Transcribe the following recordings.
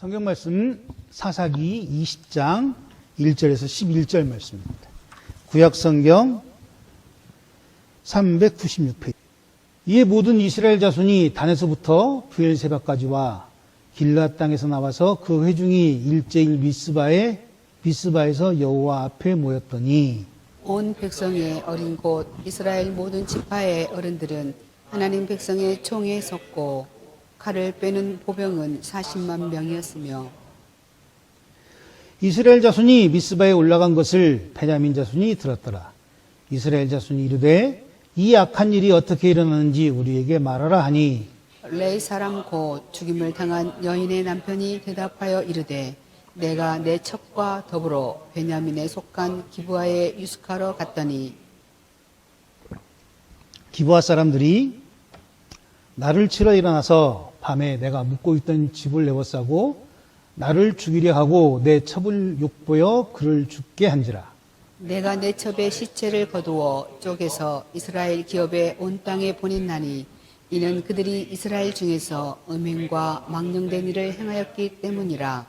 성경 말씀 사사기 20장 1절에서 11절 말씀입니다. 구약 성경 396페이지. 이에 모든 이스라엘 자손이 단에서부터 브엘세바까지와 길앗 땅에서 나와서 그 회중이 일제일 미스바에서 여호와 앞에 모였더니 온 백성의 어린 곳 이스라엘 모든 지파의 어른들은 하나님 백성의 총에 섰고 칼을 빼는 보병은 40만 명이었으며 이스라엘 자손이 미스바에 올라간 것을 베냐민 자손이 들었더라. 이스라엘 자손이 이르되 이 악한 일이 어떻게 일어나는지 우리에게 말하라 하니 레이 사람 곧 죽임을 당한 여인의 남편이 대답하여 이르되 내가 내 첩과 더불어 베냐민에 속한 기브아에 유숙하러 갔더니 기브아 사람들이 나를 치러 일어나서 밤에 내가 묵고 있던 집을 내워싸고 나를 죽이려 하고 내 첩을 욕보여 그를 죽게 한지라. 내가 내 첩의 시체를 거두어 쪼개서 이스라엘 기업의 온 땅에 보냈나니 이는 그들이 이스라엘 중에서 음행과 망령된 일을 행하였기 때문이라.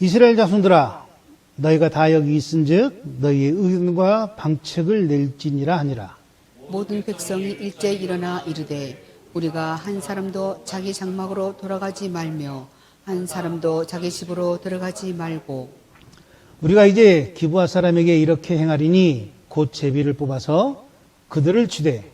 이스라엘 자손들아 너희가 다 여기 있은즉 너희의 의견과 방책을 낼지니라 하니라. 모든 백성이 일제 일어나 이르되 우리가 한 사람도 자기 장막으로 돌아가지 말며 한 사람도 자기 집으로 들어가지 말고 우리가 이제 기브아 사람에게 이렇게 행하리니 곧 제비를 뽑아서 그들을 치되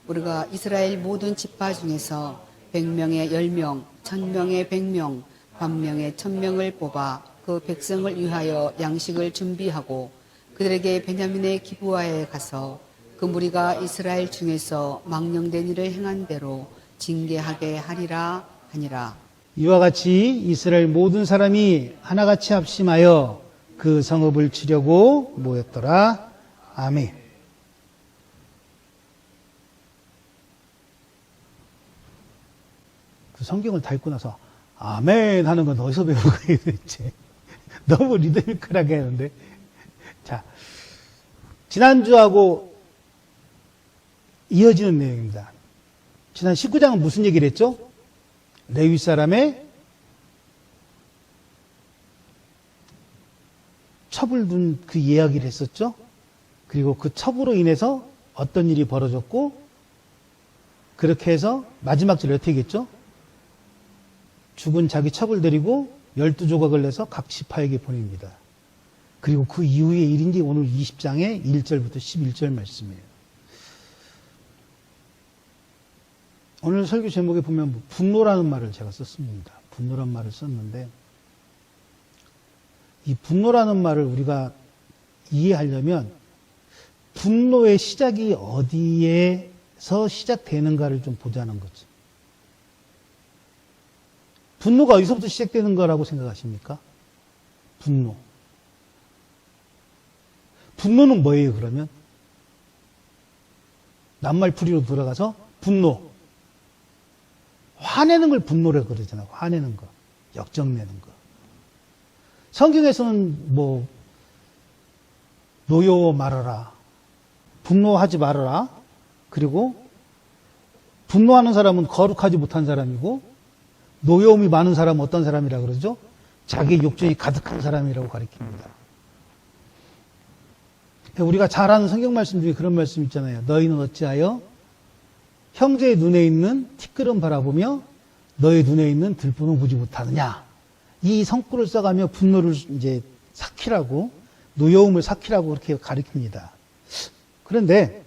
우리가 이스라엘 모든 지파 중에서 100명에 10명, 1000명에 100명, 1000명에 1000명을 뽑아 그 백성을 위하여 양식을 준비하고 그들에게 베냐민의 기브아에 가서 그 무리가 이스라엘 중에서 망령된 일을 행한 대로 징계하게 하리라 하니라. 이와 같이 이스라엘 모든 사람이 하나같이 합심하여 그 성읍을 치려고 모였더라. 아멘. 그 성경을 다 읽고 나서 아멘 하는 건 어디서 배운 거예요 도대체? 너무 리드미컬하게 하는데. 자, 지난주하고 이어지는 내용입니다. 지난 19장은 무슨 얘기를 했죠? 레위 사람의 첩을 둔 그 이야기를 했었죠. 그리고 그 첩으로 인해서 어떤 일이 벌어졌고 그렇게 해서 마지막 절 어떻게 했죠? 죽은 자기 첩을 데리고 12조각을 내서 각 지파에게 보냅니다. 그리고 그 이후의 일인지 오늘 20장의 1절부터 11절 말씀이에요. 오늘 설교 제목에 보면 분노라는 말을 제가 썼습니다. 분노란 말을 썼는데 이 분노라는 말을 우리가 이해하려면 분노의 시작이 어디에서 시작되는가를 좀 보자는 거죠. 분노가 어디서부터 시작되는 거라고 생각하십니까? 분노. 분노는 뭐예요, 그러면? 낱말풀이로 들어가서 분노. 화내는 걸 분노라고 그러잖아요. 화내는 거. 역정내는 거. 성경에서는 노여워 말아라. 분노하지 말아라. 그리고 분노하는 사람은 거룩하지 못한 사람이고 노여움이 많은 사람은 어떤 사람이라고 그러죠? 자기 욕정이 가득한 사람이라고 가리킵니다. 우리가 잘 아는 성경 말씀 중에 그런 말씀 있잖아요. 너희는 어찌하여 형제의 눈에 있는 티끌은 바라보며 너의 눈에 있는 들보는 보지 못하느냐. 이 성구를 써가며 분노를 이제 삭히라고, 노여움을 삭히라고 그렇게 가리킵니다. 그런데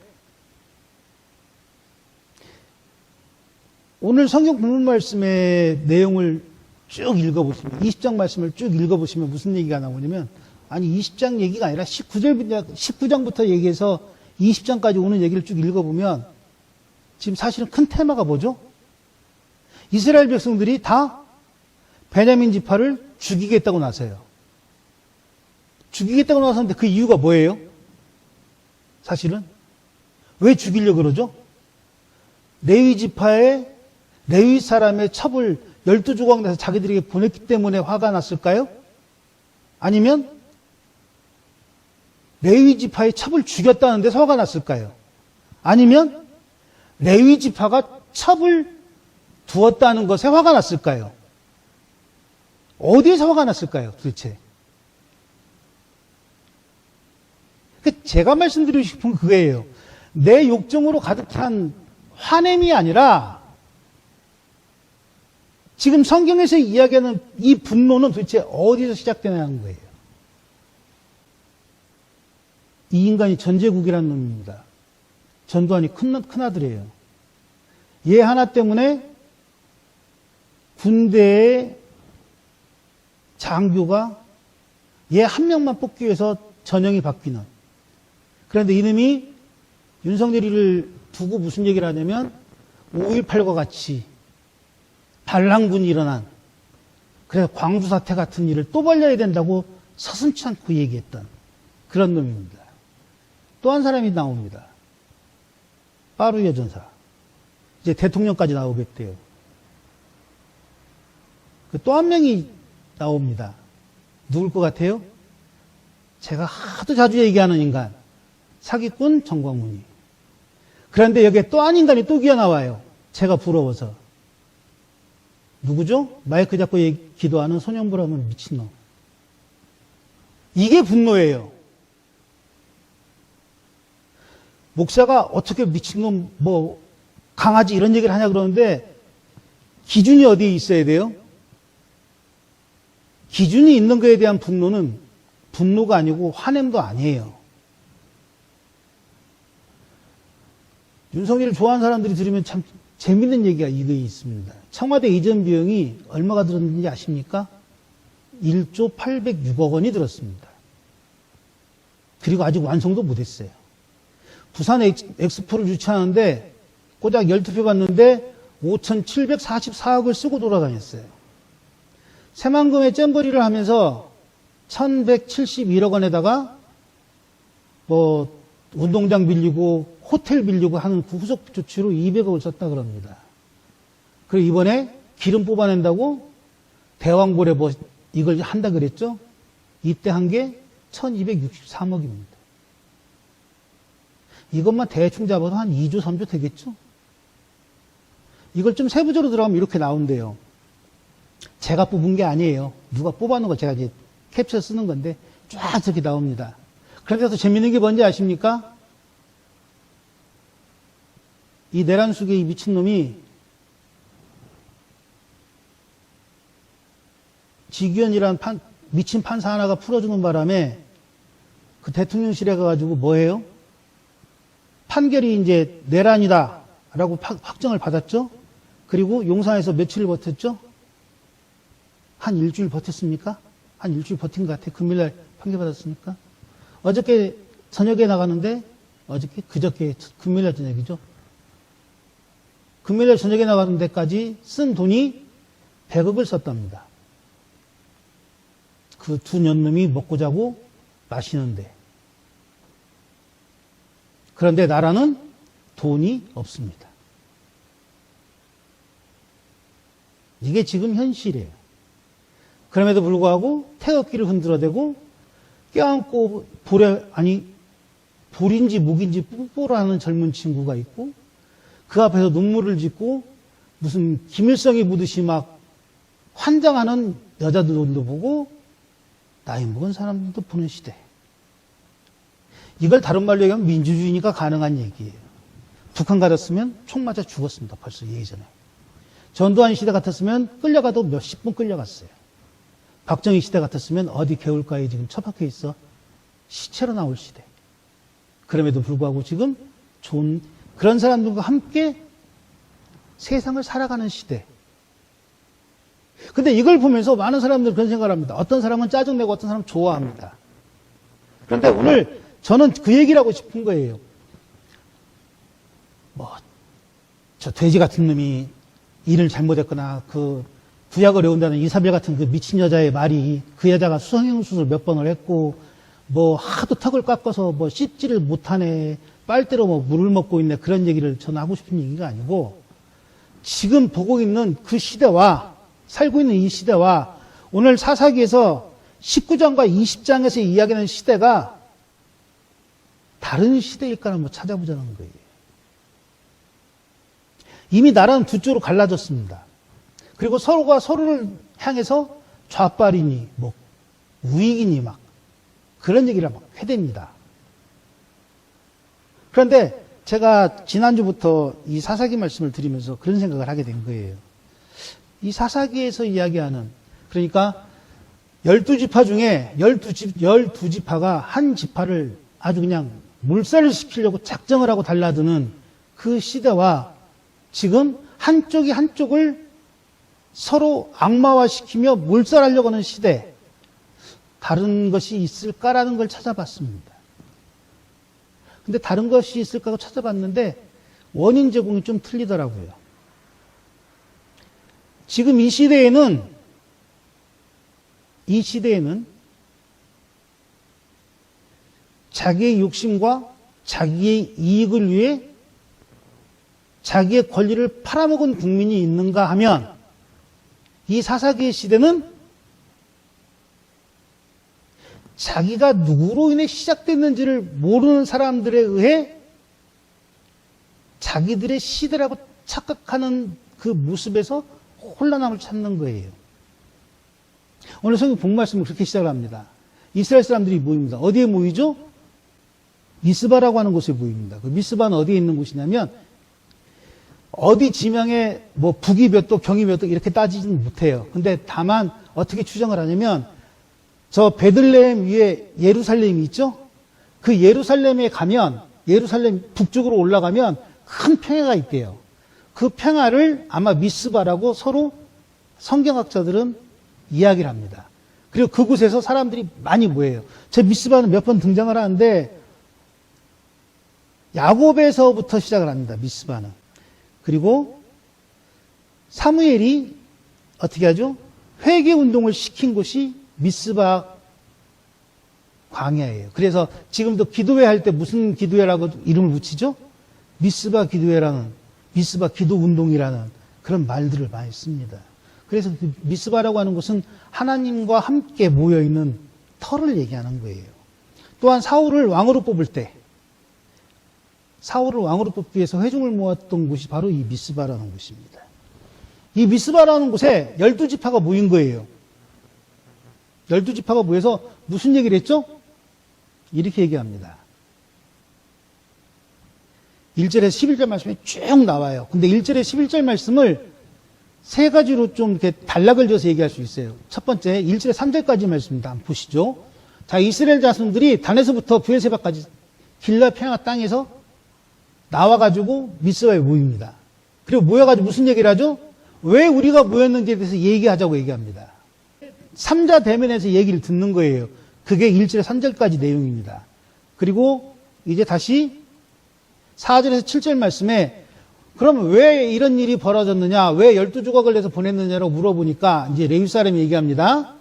오늘 성경 본문 말씀의 내용을 쭉 읽어보시면, 20장 말씀을 쭉 읽어보시면 무슨 얘기가 나오냐면, 아니 20장 얘기가 아니라 19장부터 얘기해서 20장까지 오는 얘기를 쭉 읽어보면 지금 사실은 큰 테마가 뭐죠? 이스라엘 백성들이 다 베냐민 지파를 죽이겠다고 나서요. 죽이겠다고 나섰는데 그 이유가 뭐예요? 사실은 왜 죽이려고 그러죠? 레위 지파의 레위 사람의 첩을 12조각 내서 자기들에게 보냈기 때문에 화가 났을까요? 아니면 레위 지파의 첩을 죽였다는 데서 화가 났을까요? 아니면 레위 지파가 첩을 두었다는 것에 화가 났을까요? 어디에서 화가 났을까요, 도대체? 제가 말씀드리고 싶은 그거예요. 내 욕정으로 가득 찬 화냄이 아니라 지금 성경에서 이야기하는 이 분노는 도대체 어디서 시작되냐는 거예요. 이 인간이 전제국이라는 놈입니다. 전두환이 큰아들이에요. 얘 하나 때문에 군대의 장교가 얘 한 명만 뽑기 위해서 전형이 바뀌는. 그런데 이놈이 윤석열이를 두고 무슨 얘기를 하냐면 5.18과 같이 반란군이 일어난, 그래서 광주 사태 같은 일을 또 벌려야 된다고 서슴지 않고 얘기했던 그런 놈입니다. 또 한 사람이 나옵니다. 빠루 여전사. 이제 대통령까지 나오겠대요. 또 한 명이 나옵니다. 누굴 것 같아요? 제가 하도 자주 얘기하는 인간. 사기꾼 정광훈이. 그런데 여기에 또 한 인간이 또 기어나와요. 제가 부러워서. 누구죠? 마이크 잡고 기도하는 소년부라면 미친놈. 이게 분노예요. 목사가 어떻게 미친놈, 강아지 이런 얘기를 하냐 그러는데 기준이 어디에 있어야 돼요? 기준이 있는 거에 대한 분노는 분노가 아니고 화냄도 아니에요. 윤석열을 좋아하는 사람들이 들으면 참 재밌는 얘기가 이거 있습니다. 청와대 이전 비용이 얼마가 들었는지 아십니까? 1조 806억 원이 들었습니다. 그리고 아직 완성도 못했어요. 부산 엑스포를 유치하는데 고작 12표 받는데 5,744억을 쓰고 돌아다녔어요. 새만금의 잼버리를 하면서 1,171억 원에다가 운동장 빌리고 호텔 빌리고 하는 그 후속 조치로 200억을 썼다 그럽니다. 그리고 이번에 기름 뽑아낸다고 대왕고래 이걸 한다 그랬죠? 이때 한 게 1,263억입니다. 이것만 대충 잡아도 한 2조, 3조 되겠죠? 이걸 좀 세부적으로 들어가면 이렇게 나온대요. 제가 뽑은 게 아니에요. 누가 뽑아놓은 거 제가 이제 캡처 쓰는 건데 쫙 저렇게 나옵니다. 그런데 더 재밌는 게 뭔지 아십니까? 이 내란숙의 이 미친놈이 지기현이라는 미친 판사 하나가 풀어주는 바람에 그 대통령실에 가가지고 뭐해요? 판결이 이제 내란이다 라고 확정을 받았죠? 그리고 용산에서 며칠을 버텼죠? 한 일주일 버텼습니까? 한 일주일 버틴 것 같아요. 금요일날 판결 받았습니까? 어저께 저녁에 나가는데, 그저께 금요일날 저녁이죠? 금요일날 저녁에 나가는 데까지 쓴 돈이 100억을 썼답니다. 그 두 년놈이 먹고 자고 마시는데. 그런데 나라는 돈이 없습니다. 이게 지금 현실이에요. 그럼에도 불구하고 태극기를 흔들어대고 껴안고 볼인지 목인지 뽀뽀라는 젊은 친구가 있고 그 앞에서 눈물을 짓고 무슨 김일성이 보듯이 막 환장하는 여자들도 보고 나이 먹은 사람들도 보는 시대. 이걸 다른 말로 얘기하면 민주주의니까 가능한 얘기예요. 북한 같았으면 총 맞아 죽었습니다. 벌써 예전에. 전두환 시대 같았으면 끌려가도 몇십 분 끌려갔어요. 박정희 시대 같았으면 어디 개울가에 지금 처박혀 있어 시체로 나올 시대. 그럼에도 불구하고 지금 좋은 그런 사람들과 함께 세상을 살아가는 시대. 근데 이걸 보면서 많은 사람들은 그런 생각을 합니다. 어떤 사람은 짜증내고 어떤 사람은 좋아합니다. 그런데 오늘 저는 그 얘기를 하고 싶은 거예요. 저 돼지 같은 놈이 일을 잘못했거나 그 구약을 외운다는 이사벨 같은 그 미친 여자의 말이 그 여자가 수성형수술 몇 번을 했고 하도 턱을 깎아서 씻지를 못하네 빨대로 물을 먹고 있네 그런 얘기를 저는 하고 싶은 얘기가 아니고 지금 보고 있는 그 시대와 살고 있는 이 시대와 오늘 사사기에서 19장과 20장에서 이야기하는 시대가 다른 시대일까 한번 찾아보자는 거예요. 이미 나라는 두 쪽으로 갈라졌습니다. 그리고 서로가 서로를 향해서 좌빨이니 뭐 우익이니 막 그런 얘기를 막 해댑니다. 그런데 제가 지난주부터 이 사사기 말씀을 드리면서 그런 생각을 하게 된 거예요. 이 사사기에서 이야기하는, 그러니까 12지파 중에 12지파가 한 지파를 아주 그냥 몰살을 시키려고 작정을 하고 달라드는 그 시대와 지금 한쪽이 한쪽을 서로 악마화시키며 몰살하려고 하는 시대, 다른 것이 있을까라는 걸 찾아봤습니다. 근데 다른 것이 있을까 찾아봤는데 원인 제공이 좀 틀리더라고요. 지금 이 시대에는 자기의 욕심과 자기의 이익을 위해 자기의 권리를 팔아먹은 국민이 있는가 하면 이 사사기의 시대는 자기가 누구로 인해 시작됐는지를 모르는 사람들에 의해 자기들의 시대라고 착각하는 그 모습에서 혼란함을 찾는 거예요. 오늘 성경 본 말씀을 그렇게 시작을 합니다. 이스라엘 사람들이 모입니다. 어디에 모이죠? 미스바라고 하는 곳에 모입니다. 그 미스바는 어디에 있는 곳이냐면 어디 지명에 뭐 북이 몇 도, 경이 몇 도 이렇게 따지지는 못해요. 근데 다만 어떻게 추정을 하냐면 저 베들레헴 위에 예루살렘이 있죠? 그 예루살렘에 가면, 예루살렘 북쪽으로 올라가면 큰 평야가 있대요. 그 평야를 아마 미스바라고 서로 성경학자들은 이야기를 합니다. 그리고 그곳에서 사람들이 많이 모여요. 저 미스바는 몇 번 등장을 하는데 야곱에서부터 시작을 합니다. 미스바는. 그리고 사무엘이 어떻게 하죠? 회개 운동을 시킨 곳이 미스바 광야예요. 그래서 지금도 기도회 할 때 무슨 기도회라고 이름을 붙이죠? 미스바 기도회라는, 미스바 기도 운동이라는 그런 말들을 많이 씁니다. 그래서 그 미스바라고 하는 곳은 하나님과 함께 모여있는 터를 얘기하는 거예요. 또한 사울을 왕으로 뽑을 때, 사울을 왕으로 뽑기 위해서 회중을 모았던 곳이 바로 이 미스바라는 곳입니다. 이 미스바라는 곳에 12지파가 모인 거예요. 12지파가 모여서 무슨 얘기를 했죠? 이렇게 얘기합니다. 1절에서 11절 말씀이 쭉 나와요. 근데 1절에 11절 말씀을 세 가지로 좀 이렇게 단락을 지어서 얘기할 수 있어요. 첫 번째, 1절에 3절까지 말씀입니다. 한번 보시죠. 자, 이스라엘 자손들이 단에서부터 브엘세바까지 길라 평야 땅에서 나와가지고 미스바에 모입니다. 그리고 모여가지고 무슨 얘기를 하죠? 왜 우리가 모였는지에 대해서 얘기하자고 얘기합니다. 3자 대면에서 얘기를 듣는 거예요. 그게 1절에 3절까지 내용입니다. 그리고 이제 다시 4절에서 7절 말씀에 그럼 왜 이런 일이 벌어졌느냐, 왜 12조각을 내서 보냈느냐라고 물어보니까 이제 레위 사람이 얘기합니다.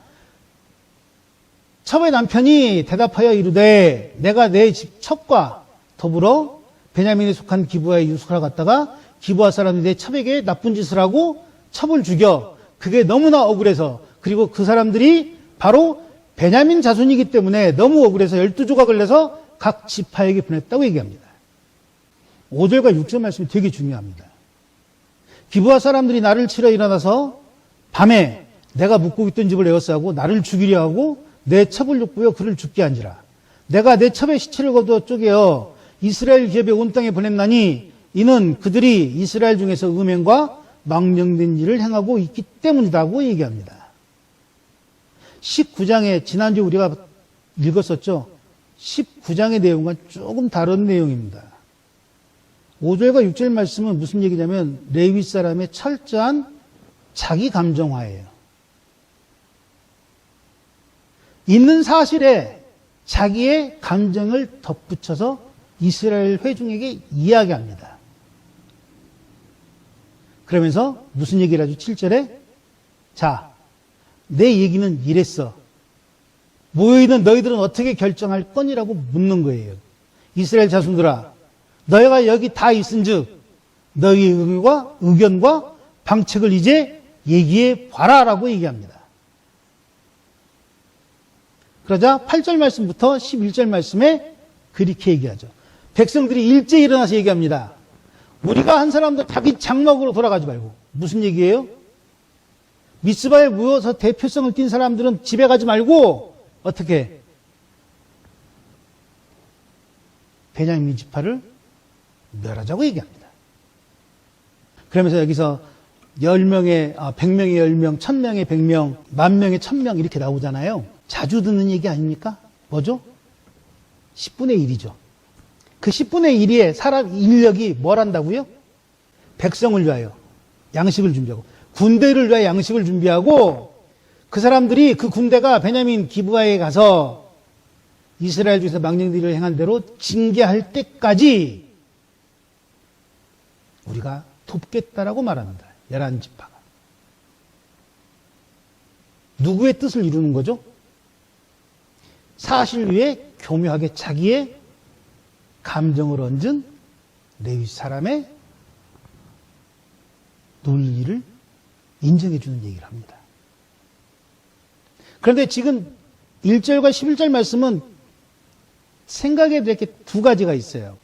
첩의 남편이 대답하여 이르되 내가 내 집 첩과 더불어 베냐민에 속한 기브아에 유숙하러 갔다가 기브아 사람이 내 첩에게 나쁜 짓을 하고 첩을 죽여. 그게 너무나 억울해서, 그리고 그 사람들이 바로 베냐민 자손이기 때문에 너무 억울해서 12조각을 내서 각 지파에게 보냈다고 얘기합니다. 5절과 6절 말씀이 되게 중요합니다. 기브아 사람들이 나를 치러 일어나서 밤에 내가 묵고 있던 집을 에워싸고 나를 죽이려 하고 내 첩을 욕부여 그를 죽게 한지라. 내가 내 첩의 시체를 거두어 쪼개어 이스라엘 기업의 온 땅에 보냈나니 이는 그들이 이스라엘 중에서 음행과 망령된 일을 행하고 있기 때문이라고 얘기합니다. 19장에 지난주에 우리가 읽었었죠. 19장의 내용과 조금 다른 내용입니다. 5절과 6절 말씀은 무슨 얘기냐면 레위 사람의 철저한 자기 감정화예요. 있는 사실에 자기의 감정을 덧붙여서 이스라엘 회중에게 이야기합니다. 그러면서 무슨 얘기를 하죠? 7절에 자, 내 얘기는 이랬어. 모여있는 너희들은 어떻게 결정할 거니라고 묻는 거예요. 이스라엘 자손들아, 너희가 여기 다 있은즉 너희의 의견과 방책을 이제 얘기해 봐라라고 얘기합니다. 그러자 8절 말씀부터 11절 말씀에 그렇게 얘기하죠. 백성들이 일제히 일어나서 얘기합니다. 우리가 한 사람도 자기 장막으로 돌아가지 말고. 무슨 얘기예요? 미스바에 모여서 대표성을 띈 사람들은 집에 가지 말고 어떻게 베냐민 지파를 멸하자고 얘기합니다. 그러면서 여기서 100명의 10명, 1000명의 100명, 10,000명의 1000명 이렇게 나오잖아요. 자주 듣는 얘기 아닙니까? 뭐죠? 10분의 1이죠. 그 10분의 1의 사람 인력이 뭘 한다고요? 백성을 위하여 양식을 준비하고, 군대를 위하여 양식을 준비하고, 그 사람들이, 그 군대가 베냐민 기브아에 가서 이스라엘 중에서 망령들을 행한 대로 징계할 때까지 우리가 돕겠다라고 말합니다. 11지파가. 누구의 뜻을 이루는 거죠? 사실 위에 교묘하게 자기의 감정을 얹은 레위 사람의 논리를 인정해 주는 얘기를 합니다. 그런데 지금 1절과 11절 말씀은 생각해야 될 게 두 가지가 있어요.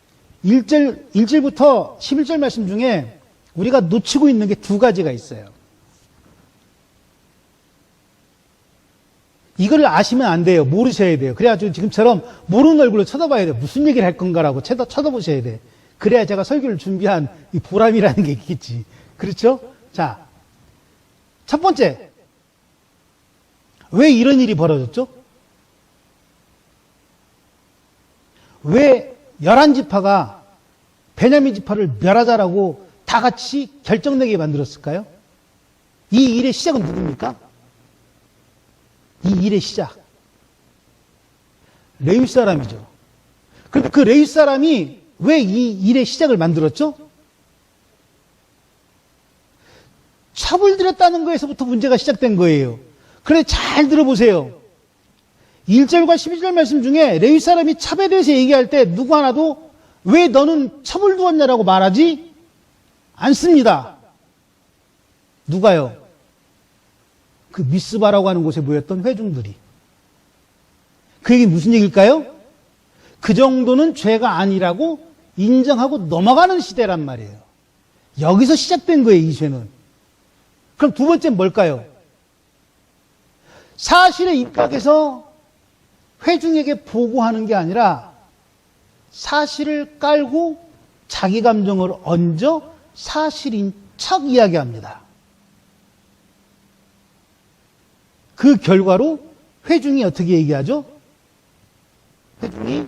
1절부터 11절 말씀 중에 우리가 놓치고 있는 게 두 가지가 있어요. 이걸 아시면 안 돼요. 모르셔야 돼요. 그래가지고 지금처럼 모르는 얼굴로 쳐다봐야 돼요. 무슨 얘기를 할 건가라고 쳐다보셔야 돼. 그래야 제가 설교를 준비한 이 보람이라는 게 있겠지. 그렇죠? 자, 첫 번째. 왜 이런 일이 벌어졌죠? 왜 11지파가 베냐민 지파를 멸하자라고 다 같이 결정내게 만들었을까요? 이 일의 시작은 누굽니까? 이 일의 시작. 레위 사람이죠. 그런데 그 레위 사람이 왜 이 일의 시작을 만들었죠? 처벌드렸다는 거에서부터 문제가 시작된 거예요. 그런데 잘 들어보세요. 1절과 12절 말씀 중에 레위 사람이 첩에 대해서 얘기할 때 누구 하나도 왜 너는 첩을 두었냐라고 말하지 않습니다. 누가요? 그 미스바라고 하는 곳에 모였던 회중들이. 그 얘기 무슨 얘기일까요? 그 정도는 죄가 아니라고 인정하고 넘어가는 시대란 말이에요. 여기서 시작된 거예요, 이 죄는. 그럼 두 번째는 뭘까요? 사실에 입각해서 회중에게 보고하는 게 아니라 사실을 깔고 자기 감정을 얹어 사실인 척 이야기합니다. 그 결과로 회중이 어떻게 얘기하죠? 회중이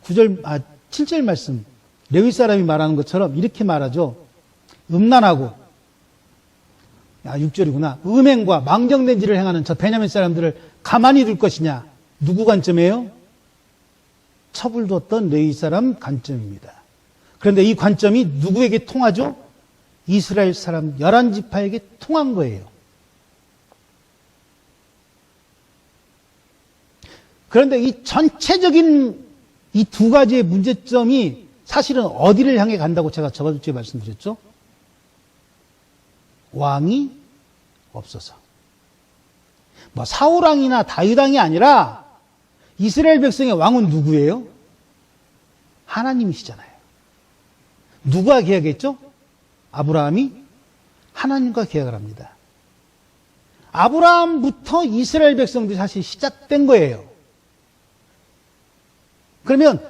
7절 말씀, 레위 사람이 말하는 것처럼 이렇게 말하죠. 음란하고, 6절이구나. 음행과 망정된 일을 행하는 저 베냐민 사람들을 가만히 둘 것이냐. 누구 관점이에요? 첩을 뒀던 레위 사람 관점입니다. 그런데 이 관점이 누구에게 통하죠? 이스라엘 사람 11지파에게 통한 거예요. 그런데 이 전체적인 이 두 가지의 문제점이 사실은 어디를 향해 간다고 제가 저번주에 말씀드렸죠? 왕이 없어서. 뭐 사울왕이나 다윗왕이 아니라 이스라엘 백성의 왕은 누구예요? 하나님이시잖아요. 누가 계약했죠? 아브라함이 하나님과 계약을 합니다. 아브라함부터 이스라엘 백성들이 사실 시작된 거예요. 그러면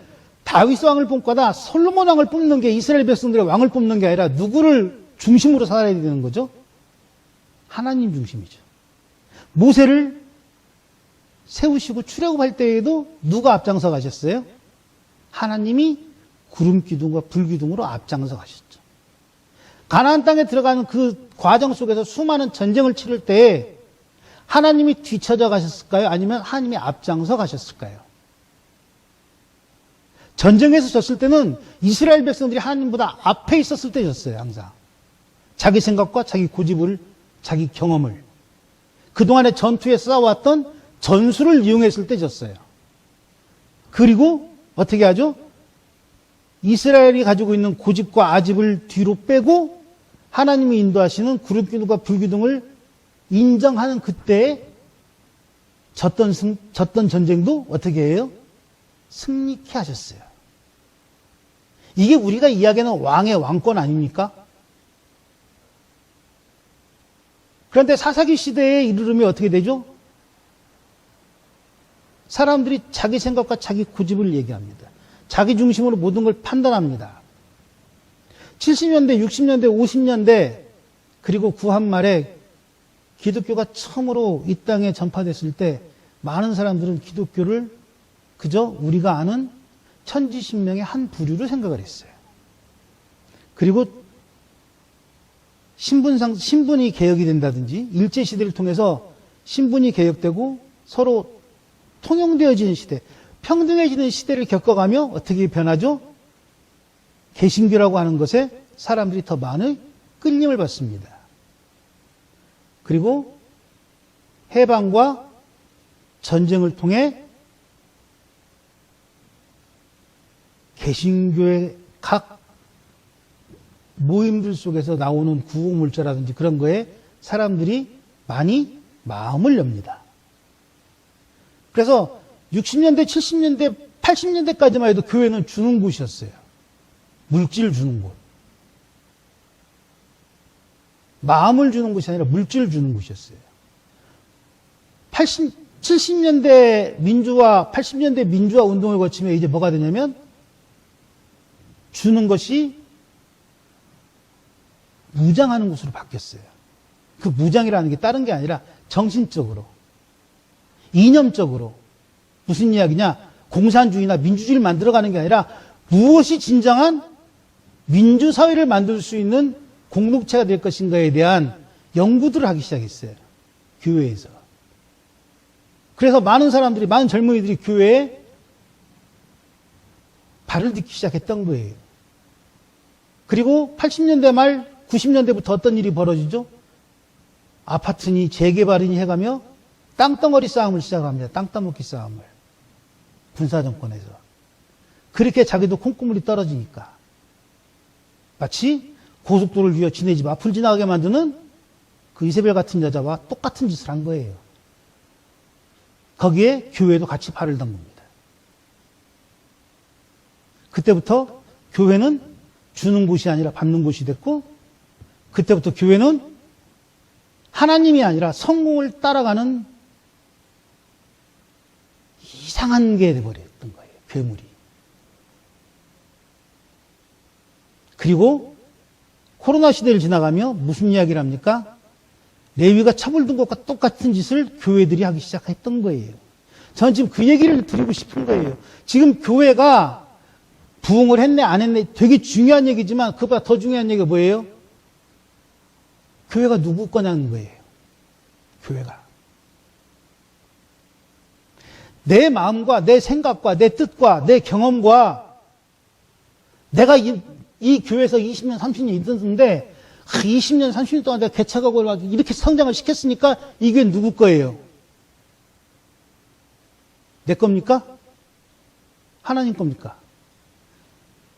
다윗 왕을 뽑거나 솔로몬 왕을 뽑는 게 이스라엘 백성들의 왕을 뽑는 게 아니라 누구를 중심으로 살아야 되는 거죠? 하나님 중심이죠. 모세를 세우시고 출애굽할 때에도 누가 앞장서 가셨어요? 하나님이 구름 기둥과 불 기둥으로 앞장서 가셨죠. 가나안 땅에 들어가는 그 과정 속에서 수많은 전쟁을 치를 때 하나님이 뒤쳐져 가셨을까요? 아니면 하나님이 앞장서 가셨을까요? 전쟁에서 졌을 때는 이스라엘 백성들이 하나님보다 앞에 있었을 때 졌어요, 항상. 자기 생각과 자기 고집을, 자기 경험을. 그동안의 전투에 쌓아왔던 전술을 이용했을 때 졌어요. 그리고 어떻게 하죠? 이스라엘이 가지고 있는 고집과 아집을 뒤로 빼고 하나님이 인도하시는 구름기둥과 불기둥을 인정하는 그때에 졌던 전쟁도 어떻게 해요? 승리케 하셨어요. 이게 우리가 이야기하는 왕의 왕권 아닙니까? 그런데 사사기 시대에 이르르면 어떻게 되죠? 사람들이 자기 생각과 자기 고집을 얘기합니다. 자기 중심으로 모든 걸 판단합니다. 70년대, 60년대, 50년대 그리고 구한말에 기독교가 처음으로 이 땅에 전파됐을 때 많은 사람들은 기독교를 그저 우리가 아는 천지신명의 한 부류로 생각을 했어요. 그리고 신분이 개혁이 된다든지 일제시대를 통해서 신분이 개혁되고 서로 통용되어지는 시대, 평등해지는 시대를 겪어가며 어떻게 변하죠? 개신교라고 하는 것에 사람들이 더 많은 끌림을 받습니다. 그리고 해방과 전쟁을 통해 개신교의 각 모임들 속에서 나오는 구호물자라든지 그런 거에 사람들이 많이 마음을 엽니다. 그래서 60년대, 70년대, 80년대까지만 해도 교회는 주는 곳이었어요. 물질을 주는 곳. 마음을 주는 곳이 아니라 물질을 주는 곳이었어요. 70년대 민주화, 80년대 민주화 운동을 거치면 이제 뭐가 되냐면 주는 것이 무장하는 곳으로 바뀌었어요. 그 무장이라는 게 다른 게 아니라 정신적으로, 이념적으로 무슨 이야기냐? 공산주의나 민주주의를 만들어가는 게 아니라 무엇이 진정한 민주사회를 만들 수 있는 공동체가 될 것인가에 대한 연구들을 하기 시작했어요. 교회에서. 그래서 많은 사람들이, 많은 젊은이들이 교회에 발을 딛기 시작했던 거예요. 그리고 80년대 말 90년대부터 어떤 일이 벌어지죠? 아파트니 재개발이니 해가며 땅덩어리 싸움을 시작합니다. 땅 따먹기 싸움을. 군사정권에서. 그렇게 자기도 콩고물이 떨어지니까. 마치 고속도로를 위해 지네 집 앞을 지나가게 만드는 그 이세벨 같은 여자와 똑같은 짓을 한 거예요. 거기에 교회도 같이 발을 단 겁니다. 그때부터 교회는 주는 곳이 아니라 받는 곳이 됐고, 그때부터 교회는 하나님이 아니라 성공을 따라가는 이상한 게 돼버렸던 거예요. 괴물이. 그리고 코로나 시대를 지나가며 무슨 이야기를 합니까? 레위가 첩을 둔 것과 똑같은 짓을 교회들이 하기 시작했던 거예요. 저는 지금 그 얘기를 드리고 싶은 거예요. 지금 교회가 부흥을 했네 안 했네 되게 중요한 얘기지만 그보다 더 중요한 얘기가 뭐예요? 교회가 누구 거냐는 거예요. 교회가. 내 마음과 내 생각과 내 뜻과 내 경험과 내가 이 교회에서 20년, 30년 있었는데 20년, 30년 동안 내가 개척하고 이렇게 성장을 시켰으니까 이게 누구 거예요? 내 겁니까? 하나님 겁니까?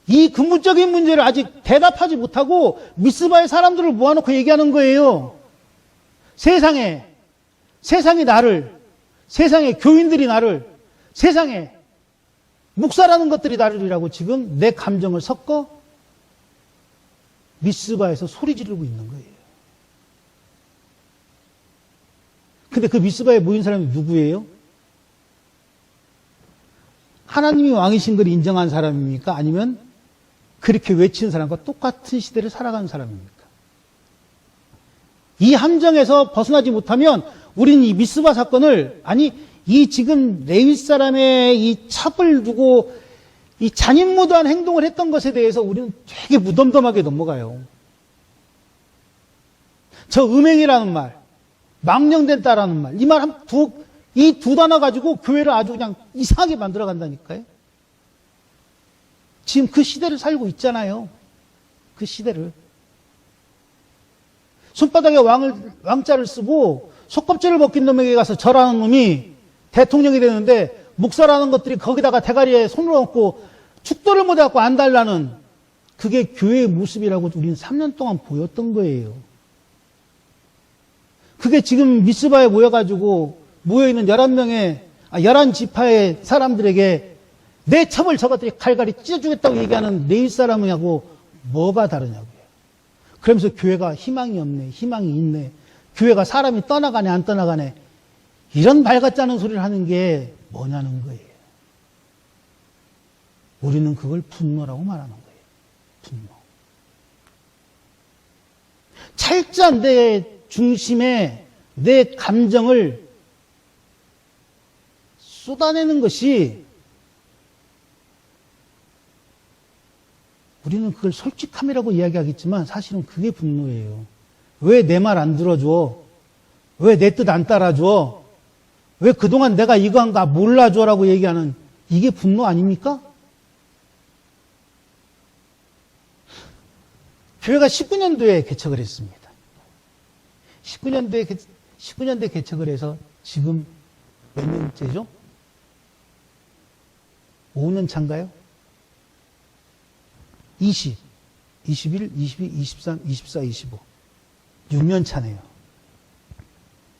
이 근본적인 문제를 아직 대답하지 못하고 미스바의 사람들을 모아놓고 얘기하는 거예요. 세상이 나를, 세상의 교인들이 나를, 세상에 목사라는 것들이 나를이라고 지금 내 감정을 섞어 미스바에서 소리 지르고 있는 거예요. 근데 그 미스바에 모인 사람이 누구예요? 하나님이 왕이신 걸 인정한 사람입니까? 아니면 그렇게 외치는 사람과 똑같은 시대를 살아가는 사람입니까? 이 함정에서 벗어나지 못하면 우리는 이 미스바 사건을, 아니 이 지금 레위 사람의 이 첩을 두고 이 잔인무도한 행동을 했던 것에 대해서 우리는 되게 무덤덤하게 넘어가요. 저 음행이라는 말, 망령됐다라는 말, 이 두 단어 가지고 교회를 아주 그냥 이상하게 만들어 간다니까요. 지금 그 시대를 살고 있잖아요. 그 시대를. 손바닥에 왕자를 쓰고 속껍질을 벗긴 놈에게 가서 절하는 놈이 대통령이 되는데 목사라는 것들이 거기다가 대가리에 손을 얹고 축도를 못해갖고 안 달라는 그게 교회의 모습이라고 우리는 3년 동안 보였던 거예요. 그게 지금 미스바에 모여있는 11지파의 사람들에게 내 첩을 저것들이 갈갈이 찢어주겠다고 얘기하는 레위 사람하고 뭐가 다르냐고요. 그러면서 교회가 희망이 없네, 희망이 있네. 교회가 사람이 떠나가네 안 떠나가네 이런 말 같지 않은 소리를 하는 게 뭐냐는 거예요. 우리는 그걸 분노라고 말하는 거예요. 분노. 철저한 내 중심에 내 감정을 쏟아내는 것이 우리는 그걸 솔직함이라고 이야기하겠지만 사실은 그게 분노예요. 왜 내 말 안 들어줘? 왜 내 뜻 안 따라줘? 왜 그동안 내가 이거 한 거 몰라줘라고 얘기하는 이게 분노 아닙니까? 교회가 19년도에 개척을 했습니다. 19년도에 개척을 해서 지금 몇 년째죠? 5년 차인가요? 20, 21, 22, 23, 24, 25. 6년 차네요.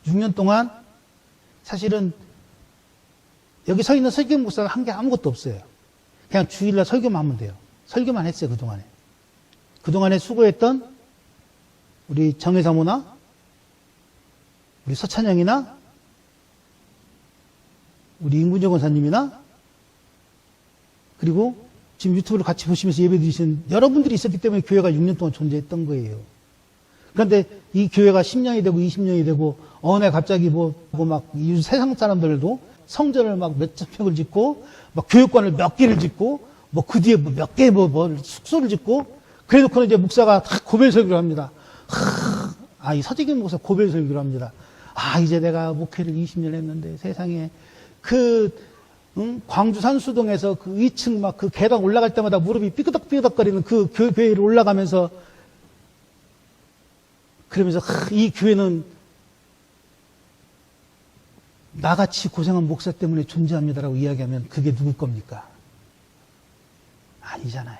6년 동안 사실은 여기 서 있는 설교 목사가 한 게 아무것도 없어요. 그냥 주일날 설교만 하면 돼요. 설교만 했어요, 그동안에. 그동안에 수고했던 우리 정혜사모나 우리 서찬영이나 우리 임군정 권사님이나 그리고 지금 유튜브를 같이 보시면서 예배 드리시는 여러분들이 있었기 때문에 교회가 6년 동안 존재했던 거예요. 그런데 이 교회가 10년이 되고 20년이 되고 어느 날 갑자기 세상 사람들도 성전을 막 몇천 평을 짓고 막 교육관을 몇 개를 짓고 뭐 그 뒤에 몇 개 숙소를 짓고 그래놓고는 이제 목사가 다 고별 설교를 합니다. 이 서재경 목사 고별 설교를 합니다. 이제 내가 목회를 20년 했는데 세상에 광주 산수동에서 그 2층 막 그 계단 올라갈 때마다 무릎이 삐그덕삐그덕거리는 그 교회를 올라가면서 그러면서 이 교회는 나같이 고생한 목사 때문에 존재합니다라고 이야기하면 그게 누구 겁니까? 아니잖아요.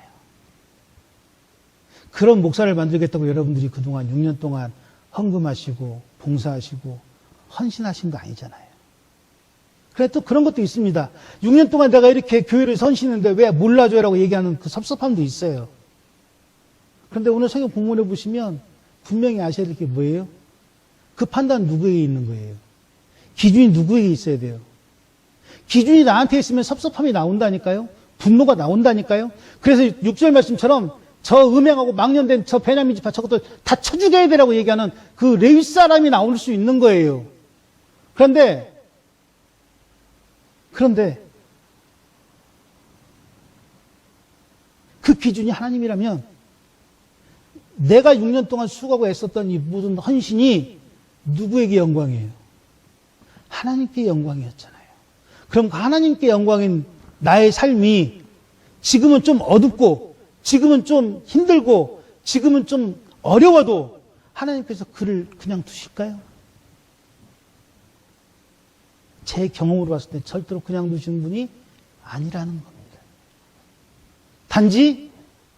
그런 목사를 만들겠다고 여러분들이 그동안 6년 동안 헌금하시고 봉사하시고 헌신하신 거 아니잖아요. 그래 또 그런 것도 있습니다. 6년 동안 내가 이렇게 교회를 선신했는데 왜 몰라줘라고 얘기하는 그 섭섭함도 있어요. 그런데 오늘 성경 본문에 보시면 분명히 아셔야 될 게 뭐예요? 그 판단 누구에게 있는 거예요? 기준이 누구에게 있어야 돼요? 기준이 나한테 있으면 섭섭함이 나온다니까요? 분노가 나온다니까요? 그래서 6절 말씀처럼 저 음행하고 망년된 저 베냐민 지파 저것도 다 쳐 죽여야 되라고 얘기하는 그 레위 사람이 나올 수 있는 거예요. 그런데 그 기준이 하나님이라면 내가 6년 동안 수고하고 애썼던 이 모든 헌신이 누구에게 영광이에요? 하나님께 영광이었잖아요. 그럼 그 하나님께 영광인 나의 삶이 지금은 좀 어둡고 지금은 좀 힘들고 지금은 좀 어려워도 하나님께서 그를 그냥 두실까요? 제 경험으로 봤을 때 절대로 그냥 두시는 분이 아니라는 겁니다. 단지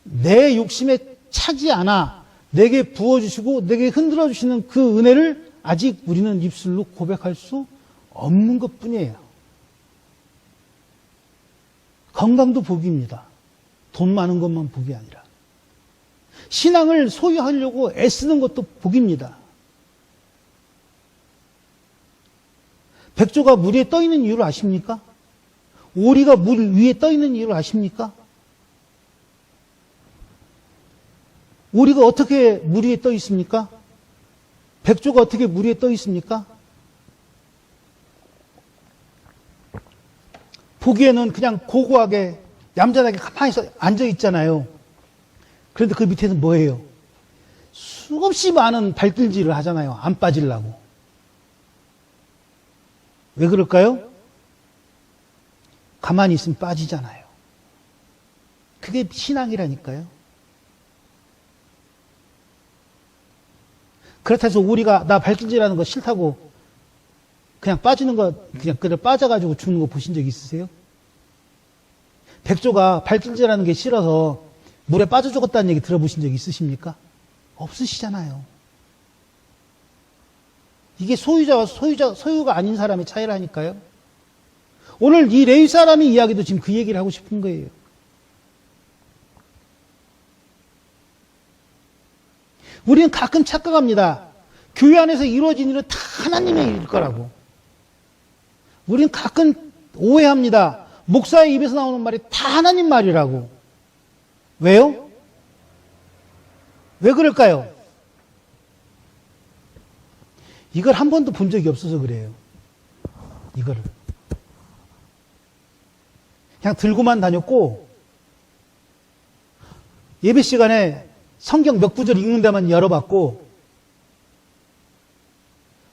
내 욕심에 차지 않아 내게 부어주시고 내게 흔들어주시는 그 은혜를 아직 우리는 입술로 고백할 수 없는 것뿐이에요. 건강도 복입니다. 돈 많은 것만 복이 아니라. 신앙을 소유하려고 애쓰는 것도 복입니다. 백조가 물 위에 떠 있는 이유를 아십니까? 오리가 물 위에 떠 있는 이유를 아십니까? 오리가 어떻게 물 위에 떠 있습니까? 백조가 어떻게 물 위에 떠 있습니까? 보기에는 그냥 고고하게 얌전하게 가만히 앉아 있잖아요. 그런데 그 밑에는 뭐예요? 수없이 많은 발길질을 하잖아요. 안 빠지려고. 왜 그럴까요? 가만히 있으면 빠지잖아요. 그게 신앙이라니까요. 그렇다 해서 우리가 나 발길질하는 거 싫다고 그냥 빠지는 거 그냥 그래 빠져가지고 죽는 거 보신 적 있으세요? 백조가 발길질하는 게 싫어서 물에 빠져 죽었다는 얘기 들어보신 적 있으십니까? 없으시잖아요. 이게 소유자와 소유가 아닌 사람의 차이라니까요. 오늘 이 레위 사람의 이야기도 지금 그 얘기를 하고 싶은 거예요. 우리는 가끔 착각합니다. 교회 안에서 이루어진 일은 다 하나님의 일일 거라고. 우린 가끔 오해합니다. 목사의 입에서 나오는 말이 다 하나님 말이라고. 왜요? 왜 그럴까요? 이걸 한 번도 본 적이 없어서 그래요. 이거를. 그냥 들고만 다녔고, 예배 시간에 성경 몇 구절 읽는 데만 열어봤고,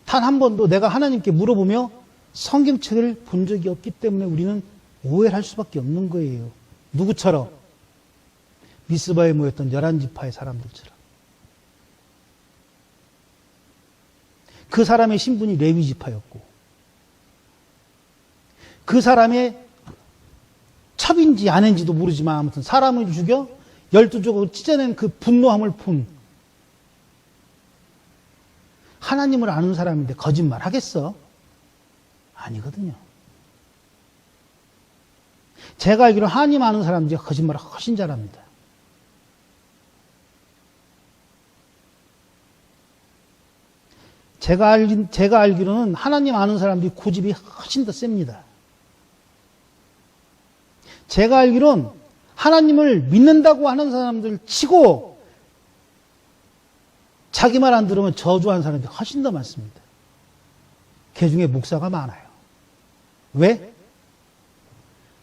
단 한 번도 내가 하나님께 물어보며 성경책을 본 적이 없기 때문에 우리는 오해를 할 수밖에 없는 거예요. 누구처럼? 미스바에 모였던 11지파의 사람들처럼. 그 사람의 신분이 레위지파였고, 그 사람의 첩인지 아닌지도 모르지만 아무튼 사람을 죽여 12조각을 찢어낸 그 분노함을 푼 하나님을 아는 사람인데 거짓말 하겠어? 아니거든요. 제가 알기로 하나님 아는 사람들이 거짓말을 훨씬 잘합니다. 제가 알기로는 하나님 아는 사람들이 고집이 훨씬 더 셉니다. 제가 알기로는 하나님을 믿는다고 하는 사람들 치고 자기 말 안 들으면 저주하는 사람들이 훨씬 더 많습니다. 그 중에 목사가 많아요. 왜?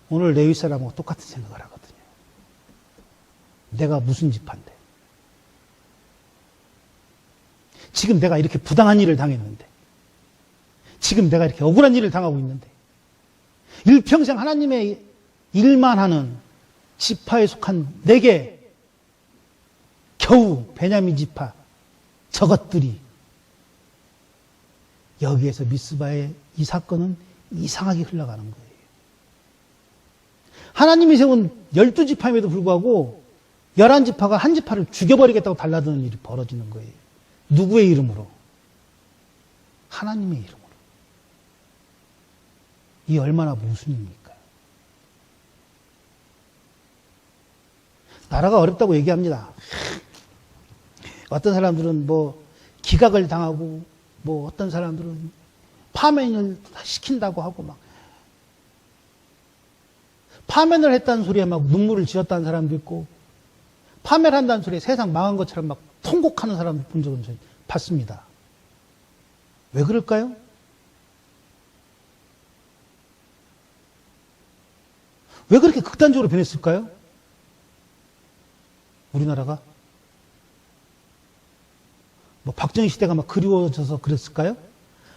오늘 레위 사람하고 똑같은 생각을 하거든요. 내가 무슨 지파인데. 지금 내가 이렇게 부당한 일을 당했는데. 지금 내가 이렇게 억울한 일을 당하고 있는데. 일평생 하나님의 일만 하는 지파에 속한 내게 겨우 베냐민 지파 저것들이 여기에서 미스바의 이 사건은 이상하게 흘러가는 거예요. 하나님이 세운 12지파임에도 불구하고 11지파가 한 지파를 죽여버리겠다고 달라드는 일이 벌어지는 거예요. 누구의 이름으로? 하나님의 이름으로. 이 얼마나 모순입니까? 나라가 어렵다고 얘기합니다. 어떤 사람들은 뭐 기각을 당하고 뭐 어떤 사람들은 파면을 시킨다고 하고 막 파면을 했다는 소리에 막 눈물을 지었다는 사람도 있고 파면한다는 소리에 세상 망한 것처럼 막 통곡하는 사람도 본 적은 저는 봤습니다. 왜 그럴까요? 왜 그렇게 극단적으로 변했을까요? 우리나라가? 뭐 박정희 시대가 막 그리워져서 그랬을까요?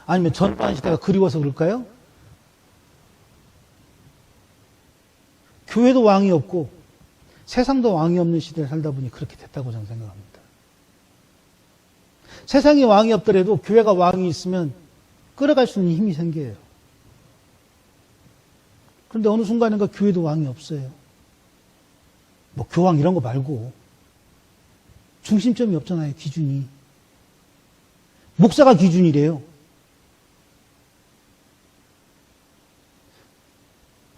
아니면 전두환 시대가 그리워서 그럴까요? 교회도 왕이 없고 세상도 왕이 없는 시대를 살다 보니 그렇게 됐다고 저는 생각합니다. 세상에 왕이 없더라도 교회가 왕이 있으면 끌어갈 수 있는 힘이 생겨요. 그런데 어느 순간인가 교회도 왕이 없어요. 뭐 교황 이런 거 말고 중심점이 없잖아요. 기준이. 목사가 기준이래요.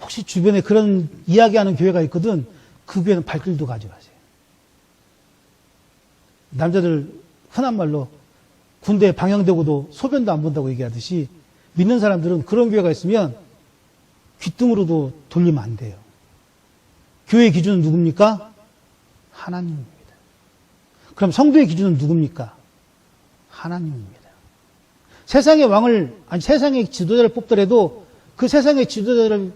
혹시 주변에 그런 이야기하는 교회가 있거든. 그 교회는 발길도 가져가세요. 남자들 흔한 말로 군대에 방영되고도 소변도 안 본다고 얘기하듯이 믿는 사람들은 그런 교회가 있으면 귓등으로도 돌리면 안 돼요. 교회의 기준은 누굽니까? 하나님입니다. 그럼 성도의 기준은 누굽니까? 하나님입니다. 세상의 왕을, 아니 세상의 지도자를 뽑더라도 그 세상의 지도자를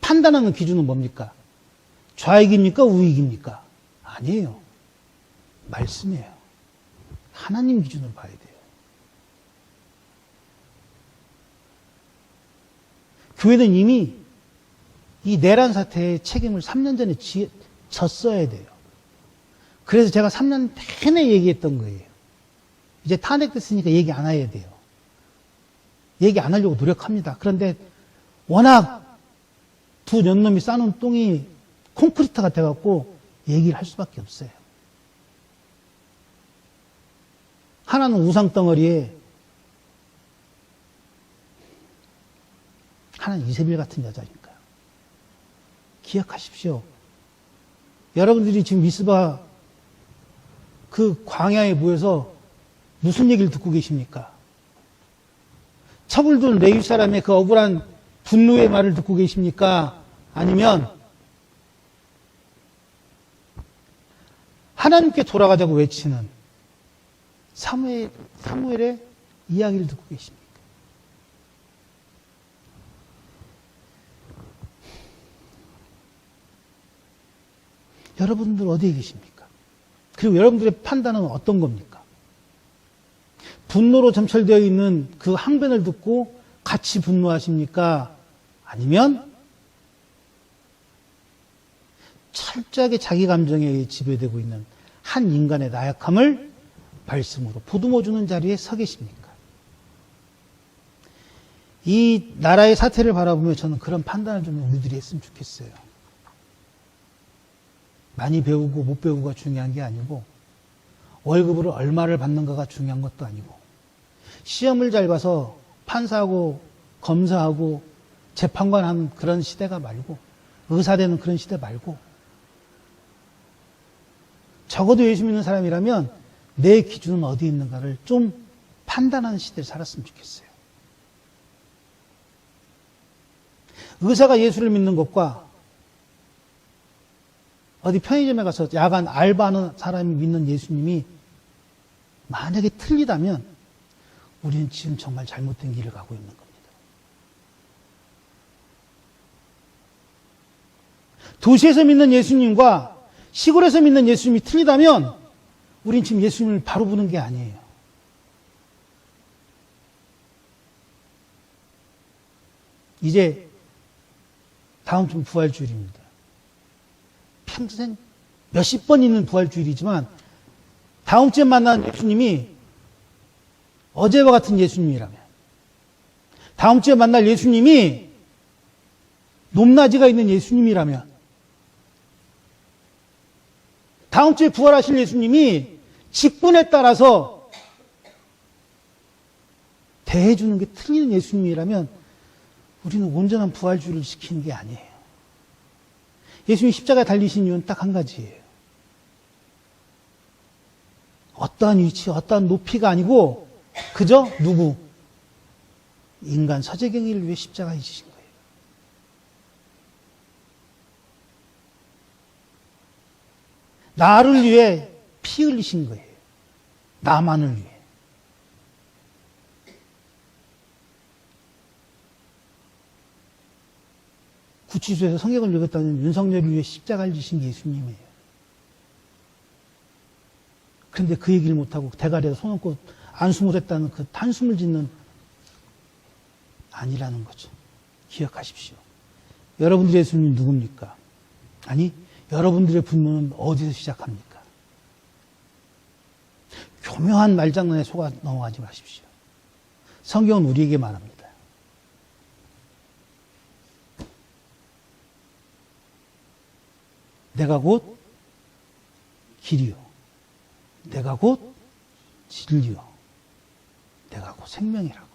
판단하는 기준은 뭡니까? 좌익입니까? 우익입니까? 아니에요. 말씀이에요. 하나님 기준으로 봐야 돼요. 교회는 이미 이 내란 사태의 책임을 3년 전에 졌어야 돼요. 그래서 제가 3년 내내 얘기했던 거예요. 이제 탄핵됐으니까 얘기 안 해야 돼요. 얘기 안 하려고 노력합니다. 그런데 워낙 두 년놈이 싸놓은 똥이 콘크리트 같아갖고 얘기를 할 수밖에 없어요. 하나는 우상덩어리에 하나는 이세벨 같은 여자니까요. 기억하십시오. 여러분들이 지금 미스바 그 광야에 모여서 무슨 얘기를 듣고 계십니까? 차불둔 레위 사람의 그 억울한 분노의 말을 듣고 계십니까? 아니면 하나님께 돌아가자고 외치는 사무엘의 이야기를 듣고 계십니까? 여러분들 어디에 계십니까? 그리고 여러분들의 판단은 어떤 겁니까? 분노로 점철되어 있는 그 항변을 듣고 같이 분노하십니까? 아니면 철저하게 자기 감정에 지배되고 있는 한 인간의 나약함을 말씀으로 보듬어주는 자리에 서 계십니까? 이 나라의 사태를 바라보며 저는 그런 판단을 좀 우리들이 했으면 좋겠어요. 많이 배우고 못 배우고가 중요한 게 아니고 월급을 얼마를 받는가가 중요한 것도 아니고 시험을 잘 봐서 판사하고 검사하고 재판관하는 그런 시대가 말고 의사 되는 그런 시대 말고 적어도 예수 믿는 사람이라면 내 기준은 어디 있는가를 좀 판단하는 시대를 살았으면 좋겠어요. 의사가 예수를 믿는 것과 어디 편의점에 가서 야간 알바하는 사람이 믿는 예수님이 만약에 틀리다면 우리는 지금 정말 잘못된 길을 가고 있는 겁니다. 도시에서 믿는 예수님과 시골에서 믿는 예수님이 틀리다면 우린 지금 예수님을 바로 보는 게 아니에요. 이제 다음 주 부활주일입니다. 평생 몇십 번 있는 부활주일이지만 다음 주에 만난 예수님이 어제와 같은 예수님이라면 다음 주에 만날 예수님이 높낮이가 있는 예수님이라면 다음 주에 부활하실 예수님이 직분에 따라서 대해주는 게 틀리는 예수님이라면 우리는 온전한 부활주의를 지키는 게 아니에요. 예수님이 십자가에 달리신 이유는 딱 한 가지예요. 어떠한 위치, 어떠한 높이가 아니고 그저 누구? 인간 서재경이를 위해 십자가에 지신 거예요. 나를 위해 피 흘리신 거예요. 나만을 위해. 구치소에서 성경을 읽었다는 윤석열을 위해 십자가를 지신 게 예수님이에요. 그런데 그 얘기를 못하고 대가리에 손 얹고 안숨을 했다는 그 한숨을 짓는 아니라는 거죠. 기억하십시오. 여러분들의 예수님이 누굽니까? 아니, 여러분들의 분노는 어디서 시작합니까? 교묘한 말장난에 속아 넘어가지 마십시오. 성경은 우리에게 말합니다. 내가 곧 길이요. 내가 곧 진리요. 내가 곧 생명이라고.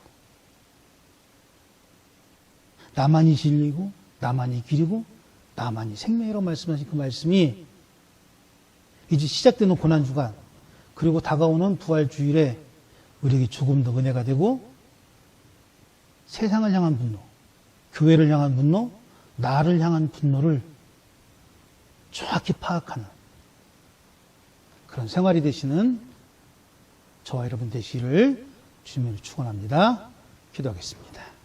나만이 진리고 나만이 길이고 나만이 생명이라고 말씀하신 그 말씀이 이제 시작되는 고난주간 그리고 다가오는 부활주일에 우리에게 조금 더 은혜가 되고 세상을 향한 분노, 교회를 향한 분노, 나를 향한 분노를 정확히 파악하는 그런 생활이 되시는 저와 여러분 되시기를 주님으로 축원합니다. 기도하겠습니다.